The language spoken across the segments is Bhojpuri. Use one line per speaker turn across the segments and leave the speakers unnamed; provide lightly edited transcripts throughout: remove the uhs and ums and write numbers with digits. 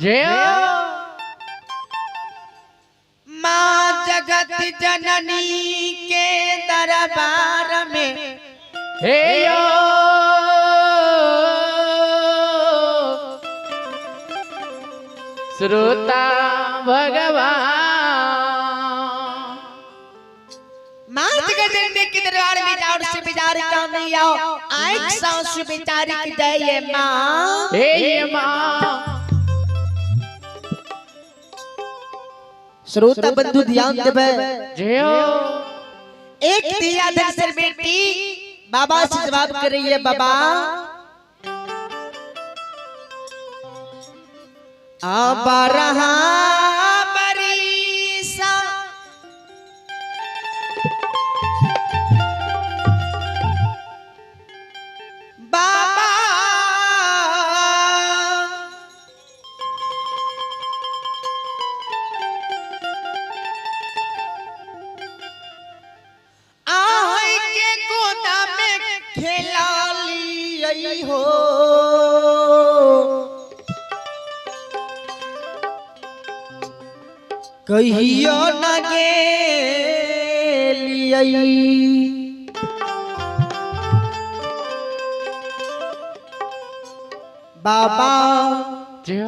जय
माँ जगत जननी के दरबार में
हे यो श्रोता भगवान
माँ जगत जननी के दरबार में जाओ से विचार का नहीं आओ आए सांस विचार की जय माँ
हे माँ
श्रोता बंधु ध्यान देवे
जय
एक दिया धर बेटी बाबा से जवाब कर रही है बाबा अब रहा बरीसा बाबा आहै के गोदा में खेला ली हो कहियो न गेलियै बाबा
जय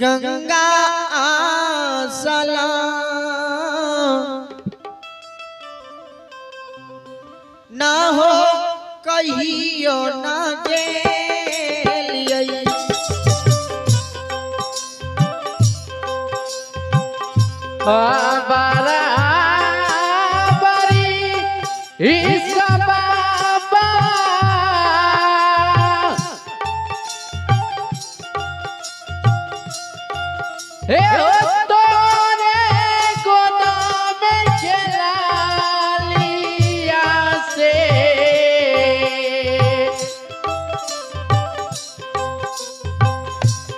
गंगा सलाम ना हो कहियो न गेलियै
बराबरी इस बाबा हे तोरे गोदा में चला लिया से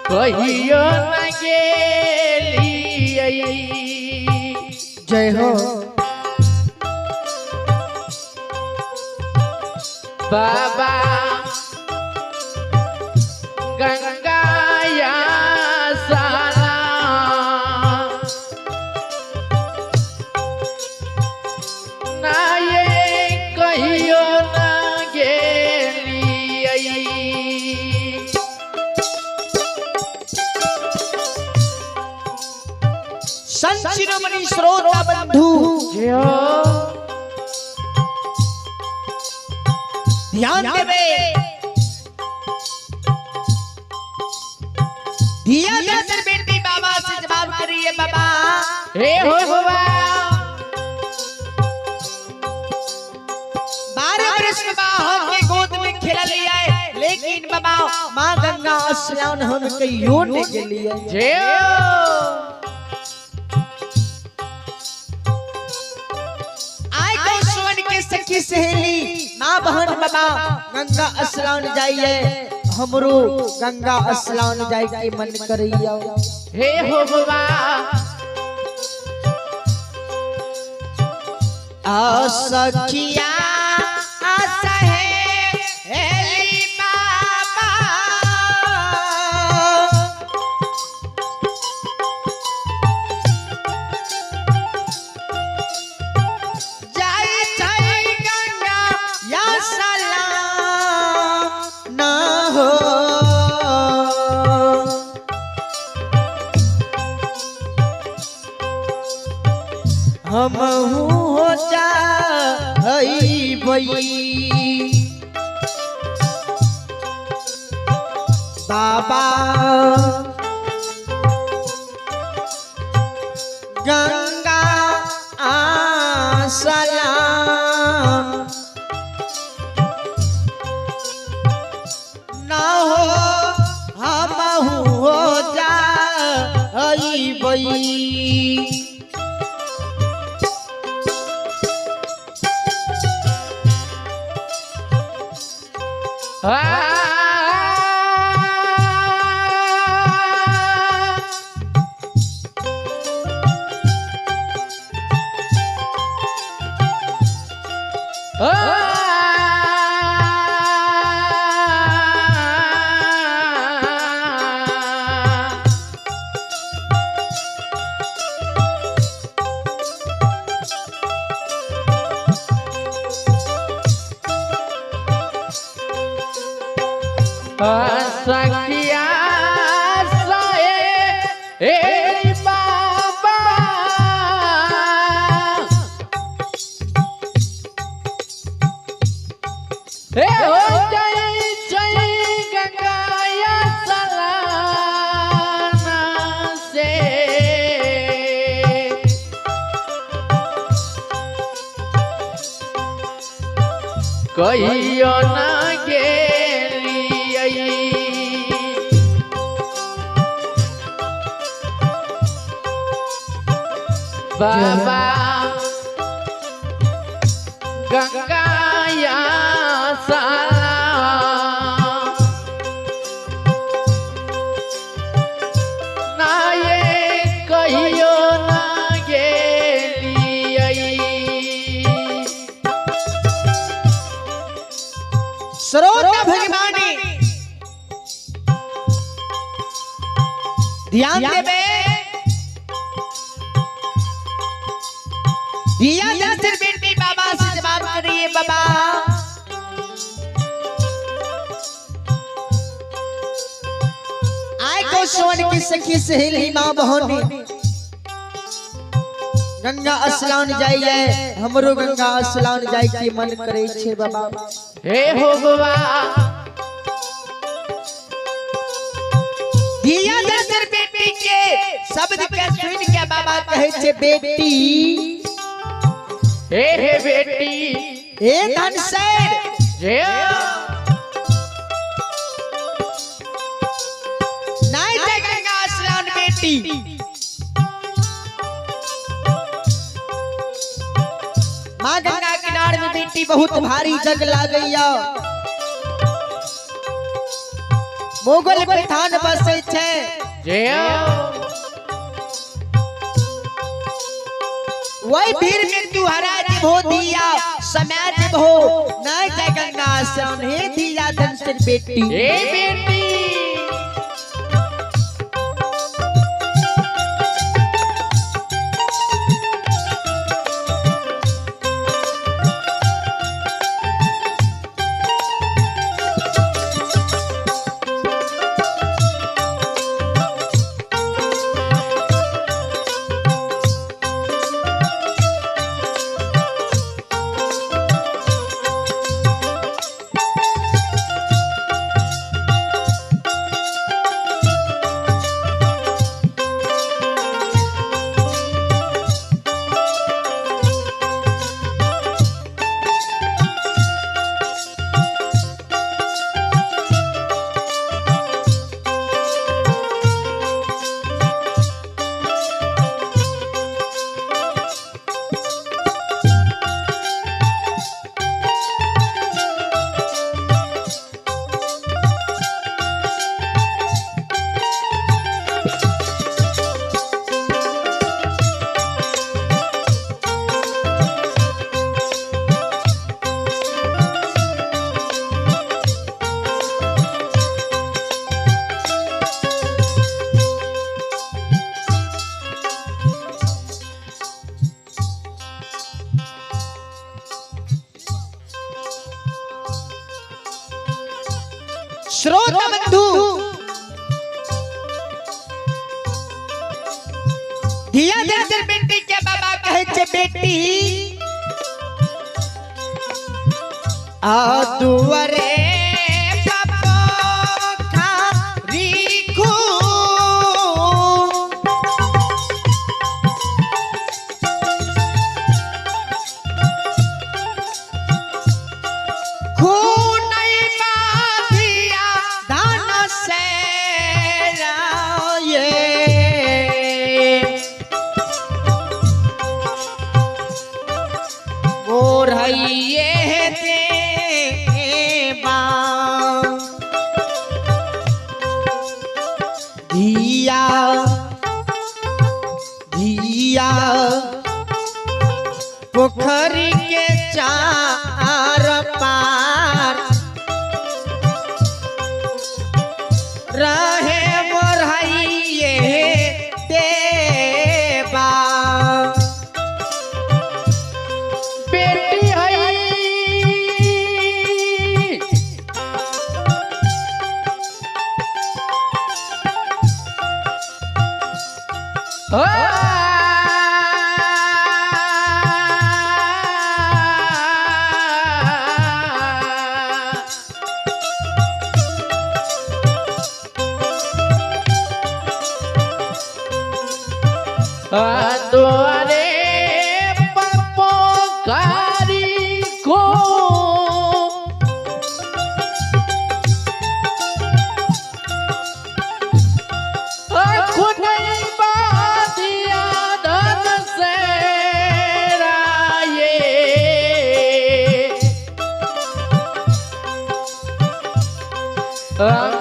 कहियो न गेलियै
जय हो
बाबा गंगा या साला ना ये कहियो न गेलियै
संत शिरोमणि श्रोता बंधु
जय
ध्यान देवे दिया दर बेटी बाबा से जवाब करिए बाबा
हे हो बाबा
12 वर्ष में हम के गोद में खेला ले आए लेकिन बाबा माँ गंगा स्नान हम कहियो ने के लिए
जय
आए तो सुवन के सखी सहेली माँ बहन बाबा गंगा स्नान जाइए हमरो गंगा स्नान जाए के मन करैया
हे हो बाबा
आ सखिया सहे हेली बाबा जय जय गंगा या सलाम ना हो हम हो जा भई बाबा गंगा सलाम ना हो हम हो जा भई
सखिया साए ए बाबा हे हो जय जय गंगाया सलाना से कहियो ना गेलियै बाबा गंगाया साला ना ये कहियो ना गेलियै
श्रोता भगवानी ध्यान देवे दिया दस बेटी बाबा से जवाब करिए बाबा आय को सोन की सखी सहेली माँ बहनी गंगा स्नान जाइए हमरो गंगा स्नान जाय के मन करे छे बाबा
हे हो बाबा
दिया दसर बेटी के शब्द के सुन के बाबा कहे छे बेटी
हे बेटी
हे धन सैर
जय
नाय ते गंगा स्नान बेटी माँ गंगा किनारे में बेटी बहुत भारी जग लागैया मोगल प्रधान बसे छे
जय
वही भीड़ में तू हराज भो दिया समाज भो नाय ते गंगा स्नान हे दिया धन सैर बेटी
हे बेटी
श्रोता बंधु दिया दसर बेटी के बाबा कहे छे बेटी आ दुआरे
द्वारे पपोकारी को खुदाई बादिया धन से राये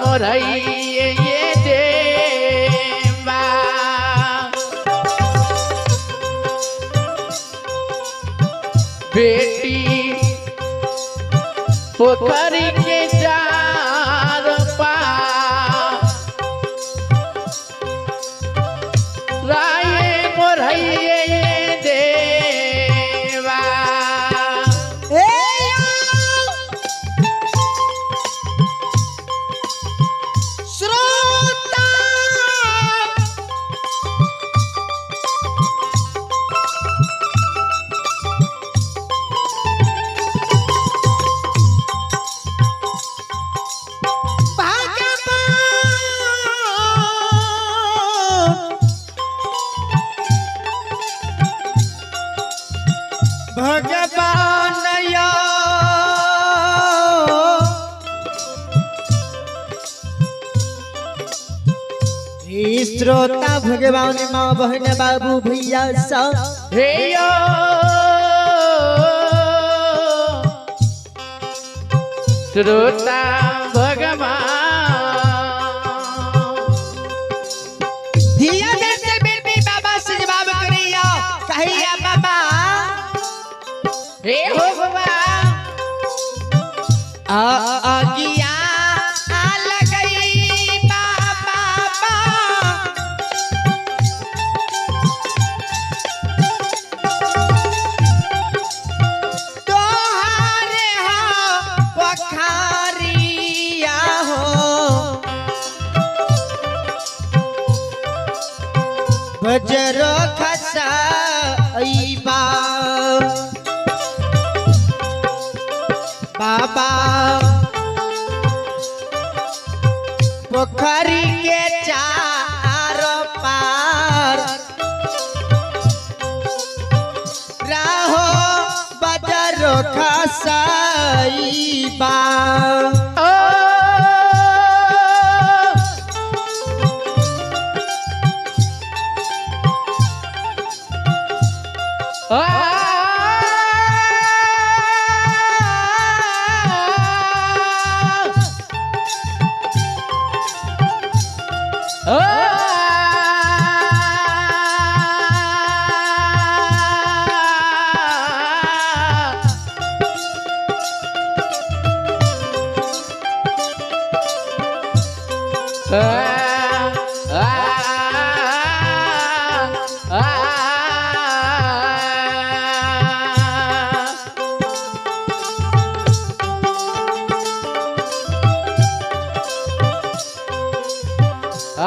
मोरैये ये देवा बेटी पोखरी के चार पार राये मोरैये ये देवा
श्रोता भगवान या श्रोता भगवान माँ बहन बाबू भैया सब
हे यो श्रोता भगवान
धिया दे से बेबी बाबा से जवाब करिया कहिया बाबा
हे भगवान
आगिया लगई बाबा तोहारे पखारिया हो बजरो खसाईबा बाबा पोखरी के चार पार राहो बजरो खसाईबा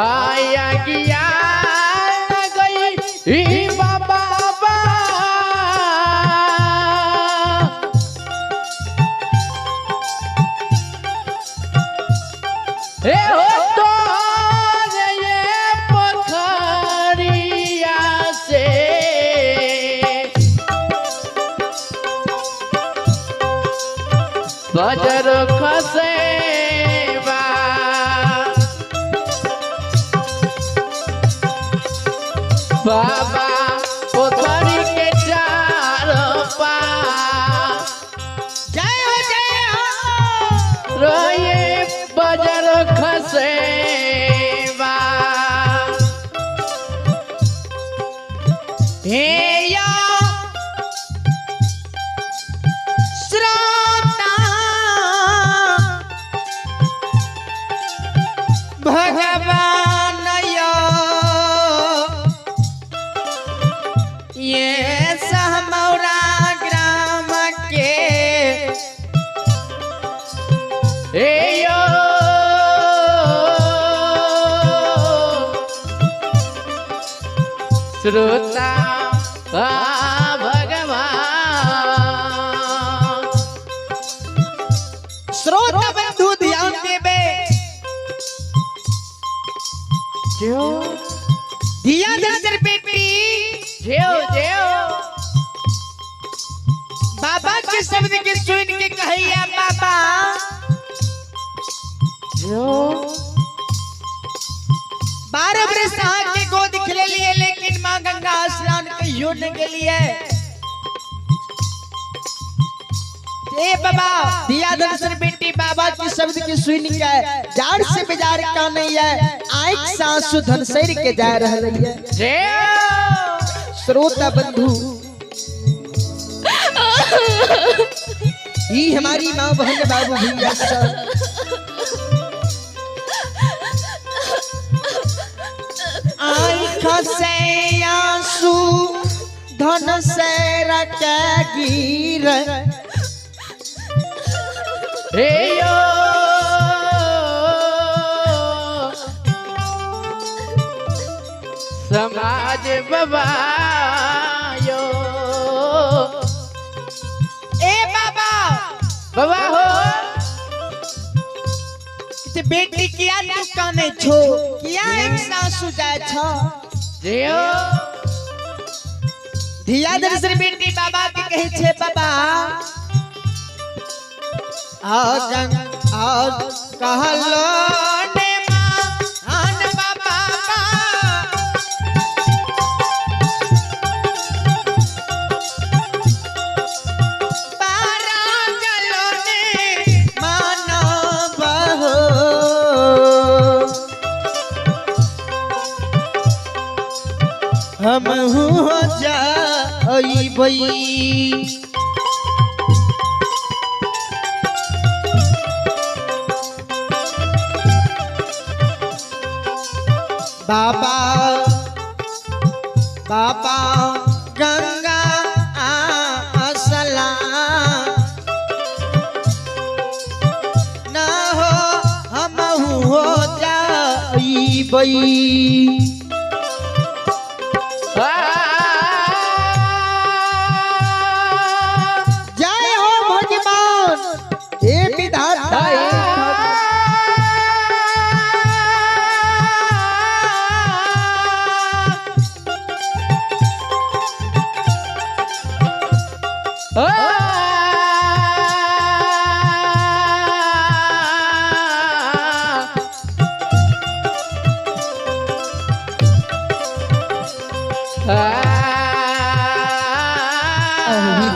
आया गया गई बाबा हे हो तो ये पोखरिया से बजर खसे बाबा पोखरी के चार पार
जय हो
रोये बजर खसे
हे या श्रोता भगवान या ये सहमौरा ग्राम के
हे यो श्रोता भगवान
श्रोता बंधु ध्यान देवे
जो
दिया दर्शन बेटी
जेओ जेओ
बाबा के शब्द के सुन के कहिया बाबा
जो
12 बरस के गोद खिले लिए लेकिन माँ गंगा स्नान कहियो न के लिए ए बाबा दिया दर्शन बेटी बाबा के शब्द के सुन के जार से बेजार का नहीं है आँख सासु धन सर के जा रही है
जेओ
श्रोता बंधु ये हमारी माँ बहन बाबू भैया सब आँख से आंसू धन से रखे गिर
हे यो समाज बाबा यो
ए बाबा
बाबा हो
ते बेटी किया तू काने छो किया एक सासु जाय छ
जेओ
धिया दर्शन बेटी बाबा के कहे छे बाबा आजन आज कहलो ने मां आन बाबा बारा चलो ने मानव हो हम हो जाइबई बाबा बाबा गंगा असला ना हो हम हो जाइबई जय हो भगवान हे विधाता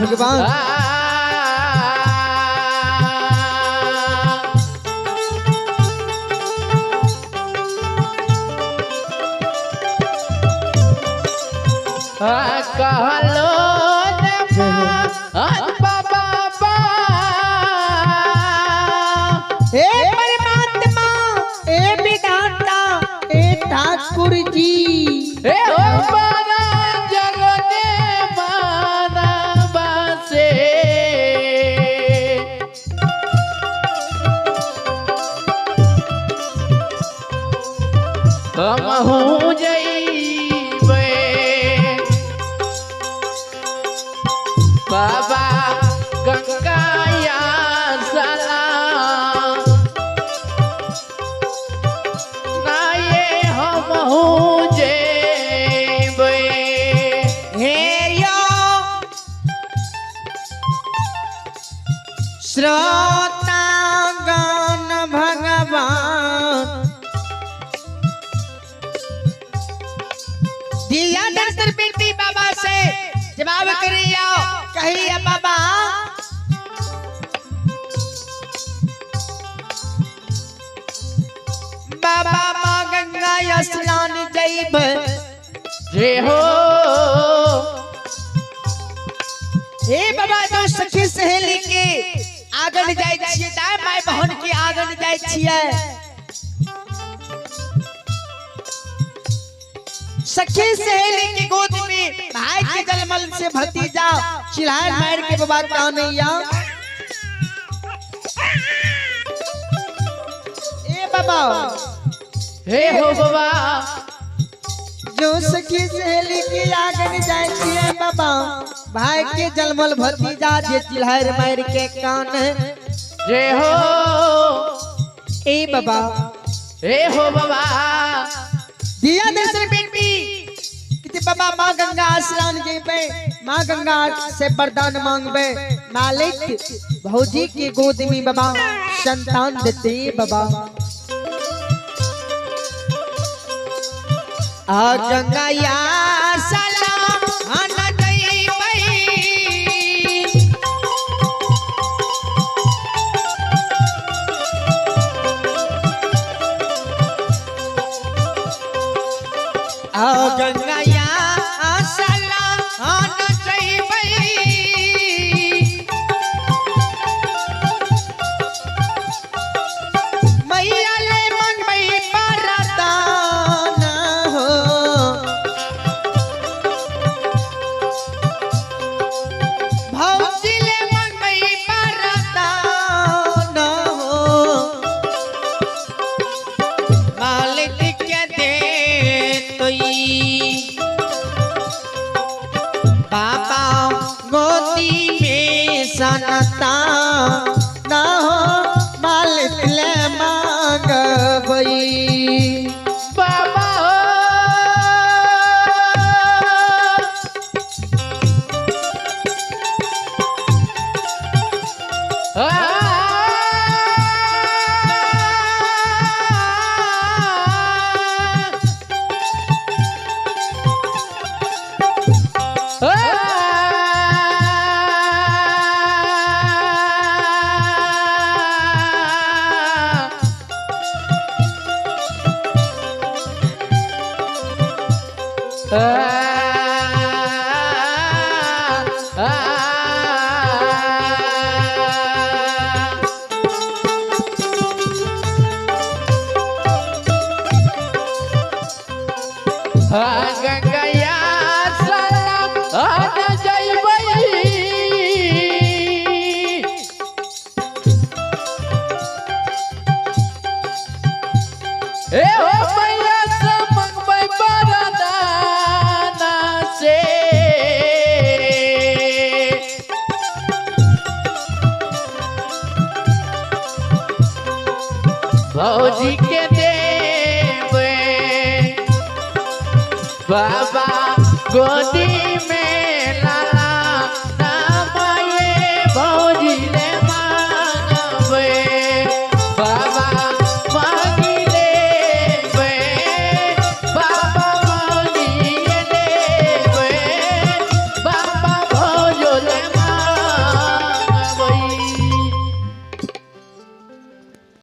भगवान
कहलो बाबा
हे परमात्मा हे विधाता हे ठाकुर जी
हे हो बड़ा जगने मानवा से हम हूँ जइबे बाबा गंगा या सलाम ना ये हम हूँ जइबे
हे यो श्रोतागण भगवान दिया दर्शन बेटी बाबा से जवाब करिया कहिया बाबा बाबा माँ गंगा स्नान जइब
जे हो
हे बाबा जो सखी सहेली के आगन जाय छियै दाय माय बहन के आगन जाय छियै सखी सहेली की गोद में भाई के जलमल से भतीजा चिल्हाय मार के बाबा कानैया ए बाबा
हे हो बाबा
जो सखी सहेली की आगन जाए छिए बाबा भाई के जलमल भतीजा जे चिल्हार मार के कान
जय हो
ए बाबा
ए हो बाबा
दिया दर्शन बेटी कि बाबा माँ गंगा स्नान जेबे माँ गंगा से वरदान मांगबे मालिक भौजी के गोद में बाबा संतान देते बाबा आ गंगा या सलाम आना जइबै आ गंगा या सलाम आना जइबै मैया ले मंगबै परदान हो भौजी ले मंगबै परदान हो मालिक के दे तोई बाबा गोदी में सनता ना हो मालिक ले मांगबै
बाबा हो गंगया सलाम आना जइबै ए हो मैया से मंगबै बरदाना से भौजी के देबै बाबा गोदी